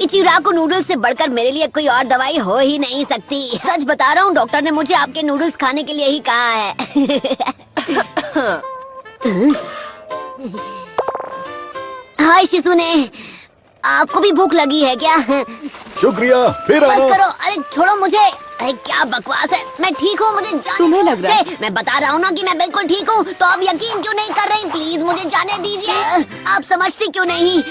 इचिराको noodles से बढ़कर मेरे लिए कोई और दवाई हो ही नहीं सकती। सच बता रहा हूँ, डॉक्टर ने मुझे आपके नूडल्स खाने के लिए ही कहा है। हाय शिसुने, आपको भी भूख लगी है क्या? शुक्रिया, फिर बस आना। करो, अरे छोड़ो मुझे। अरे क्या बकवास है, मैं ठीक हूँ, मुझे जाने तुम्हें लग रहा है? मैं बता रहा हूँ ना कि मैं बिल्कुल ठीक हूँ, तो आप यकीन क्यों नहीं कर रही? प्लीज मुझे जाने दीजिए। आप समझती क्यों नहीं?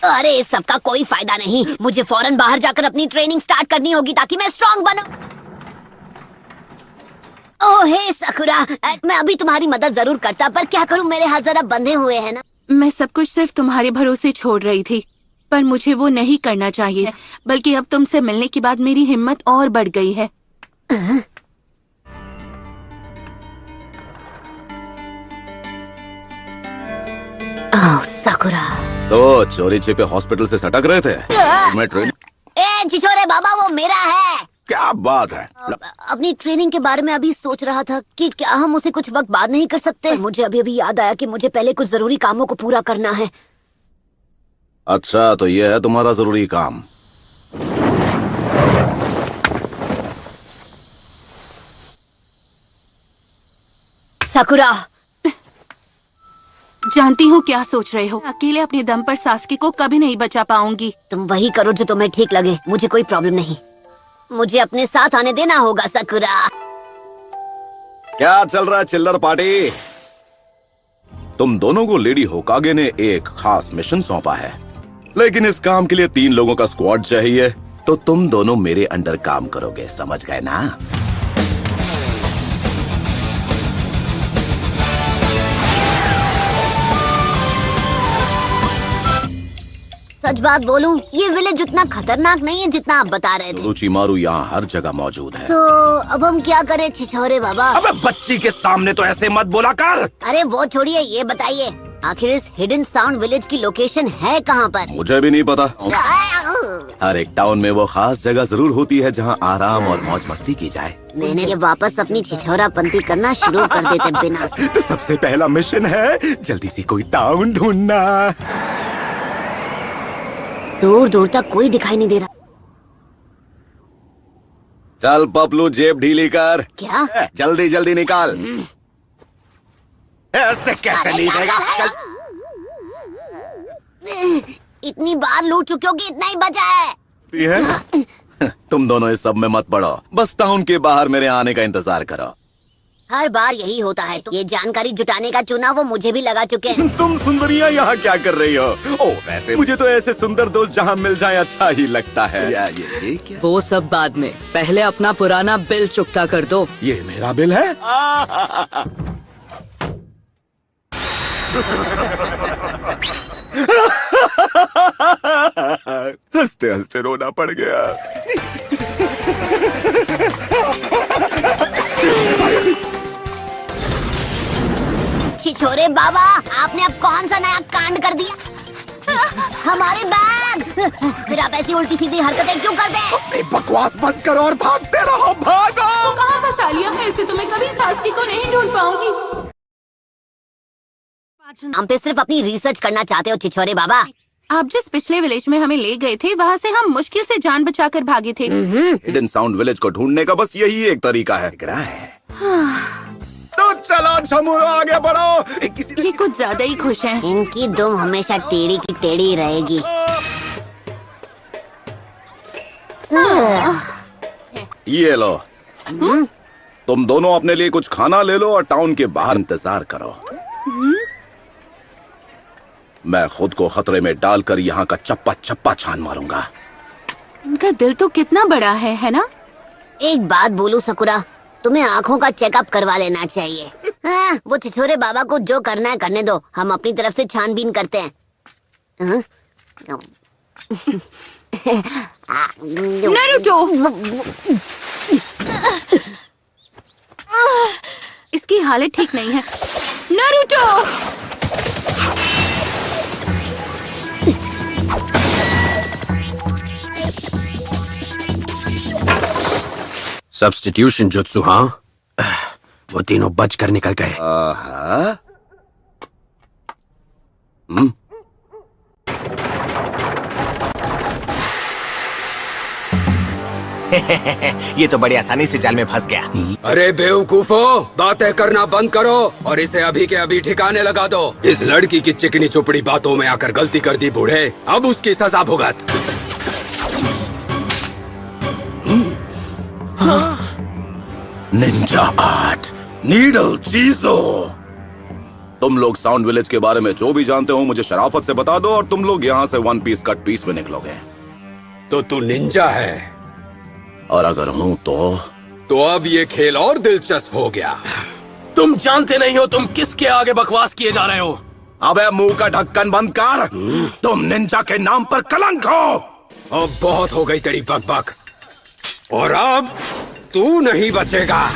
अरे सबका कोई फायदा नहीं, मुझे फौरन बाहर जाकर अपनी ट्रेनिंग स्टार्ट करनी होगी ताकि मैं स्ट्रांग बनूं। ओह हे सकुरा, मैं अभी तुम्हारी मदद जरूर करता, पर क्या करूं, मेरे हाथ जरा बंधे हुए हैं ना। मैं सब कुछ सिर्फ तुम्हारे भरोसे छोड़ रही थी, पर मुझे वो नहीं करना चाहिए, बल्कि अब तुमसे मिलने के बाद मेरी हिम्मत और बढ़ गई है। ओह सकुरा। तो चोरी छिपे हॉस्पिटल से सटक रहे थे। मैं ट्रेनिंग। ए छिछोरे बाबा, वो मेरा है। क्या बात है? अपनी ट्रेनिंग के बारे में अभी सोच रहा था कि क्या हम उसे कुछ वक्त बाद नहीं कर सकते। मुझे अभी अभी याद आया कि मुझे पहले कुछ जरूरी कामों को पूरा करना है। अच्छा, तो ये है तुम्हारा जरूरी काम। सकुरा, जानती हूँ क्या सोच रहे हो। अकेले अपने दम पर सास्की को कभी नहीं बचा पाऊंगी। तुम वही करो जो तुम्हें ठीक लगे, मुझे कोई प्रॉब्लम नहीं। मुझे अपने साथ आने देना होगा सकुरा। क्या चल रहा है चिल्लर पार्टी? तुम दोनों को लेडी होकागे ने एक खास मिशन सौंपा है, लेकिन इस काम के लिए 3 लोगों का स्क्वाड चाहिए। तो तुम दोनों मेरे अंडर काम करोगे, समझ गए ना? सच बात बोलूं, ये विलेज उतना खतरनाक नहीं है जितना आप बता रहे थे। रुचिमारू यहाँ हर जगह मौजूद है। तो अब हम क्या करें छिछोरे बाबा? अबे बच्ची के सामने तो ऐसे मत बोला कर। अरे वो छोड़िए, ये बताइए आखिर इस हिडन साउंड विलेज की लोकेशन है कहाँ पर? मुझे भी नहीं पता। हर एक टाउन में वो खास जगह जरूर होती है जहाँ आराम और मौज मस्ती की जाए। मैंने ये वापस अपनी छिछोरापंती करना शुरू कर देते बिना। तो सबसे पहला मिशन है जल्दी से कोई टाउन ढूंढना। दूर दूर तक कोई दिखाई नहीं दे रहा। चल पपलू, जेब ढीली कर। क्या? जल्दी जल्दी निकाल। ऐसे कैसे नहीं देगा? इतनी बार लूट चुके हो कि इतना ही बचा है। तुम दोनों इस सब में मत पड़ो, बस टाउन के बाहर मेरे आने का इंतजार करो। हर बार यही होता है। तो ये जानकारी जुटाने का चुनाव वो मुझे भी लगा चुके हैं। तुम सुंदरियाँ यहाँ क्या कर रही हो? ओ वैसे मुझे तो ऐसे सुंदर दोस्त जहाँ मिल जाए अच्छा ही लगता है। ये क्या? वो सब बाद में, पहले अपना पुराना बिल चुकता कर दो। ये मेरा बिल है? हंसते हंसते रोना पड़ गया। छिछोरे बाबा, आपने अब कौन सा नया कांड कर दिया? हमारे बैग! फिर आप ऐसी उल्टी सीधी हरकतें क्यों करते हैं? बकवास बंद करो और भागते रहो, भागो! तो कहाँ फंसा लिया? ऐसे तो मैं कभी सास्की को नहीं ढूंढ पाऊंगी। हम पे सिर्फ अपनी रिसर्च करना चाहते हो छिछोरे बाबा। आप जिस पिछले विलेज में हमें ले गए थे, वहाँ से हम मुश्किल से जान बचाकर भागे थे। हिडन साउंड विलेज को ढूंढने का बस यही एक तरीका है। तो चलो झमुरो, आगे बढ़ो। किसी ये कुछ ज्यादा ही खुश हैं। इनकी दुम हमेशा टेढ़ी की टेढ़ी रहेगी। ये लो। तुम दोनों अपने लिए कुछ खाना ले लो और टाउन के बाहर इंतजार करो। मैं खुद को खतरे में डालकर यहाँ का चप्पा चप्पा छान मारूंगा। इनका दिल तो कितना बड़ा है ना? एक बात बोलूं सकुरा, तुम्हें आँखों का चेकअप करवा लेना चाहिए। हाँ, वो छिछोरे बाबा को जो करना है करने दो, हम अपनी तरफ से छानबीन करते हैं। नारुतो! इसकी हालत ठीक नहीं है। नारुतो! सब्स्टिट्यूशन जुत्सु, हाँ? वो तीनों बचकर निकल गए। आहा। ये तो बड़ी आसानी से जाल में फंस गया। अरे बेवकूफो, बातें करना बंद करो और इसे अभी के अभी ठिकाने लगा दो। इस लड़की की चिकनी चुपड़ी बातों में आकर गलती कर दी बूढ़े, अब उसकी सजा भुगत। निंजा आर्ट, नीडल चीजो। तुम लोग साउंड विलेज के बारे में जो भी जानते हो मुझे शराफत से बता दो और तुम लोग यहाँ से वन पीस कट पीस में निकलोगे। तो तू निंजा है और अगर हूँ तो अब ये खेल और दिलचस्प हो गया। तुम जानते नहीं हो तुम किसके आगे बकवास किए जा रहे हो। अबे मुंह का ढक्कन बंद कर। तुम निंजा के नाम पर कलंक हो। अब बहुत हो गई तेरी बकबक और अब तू नहीं बचेगा।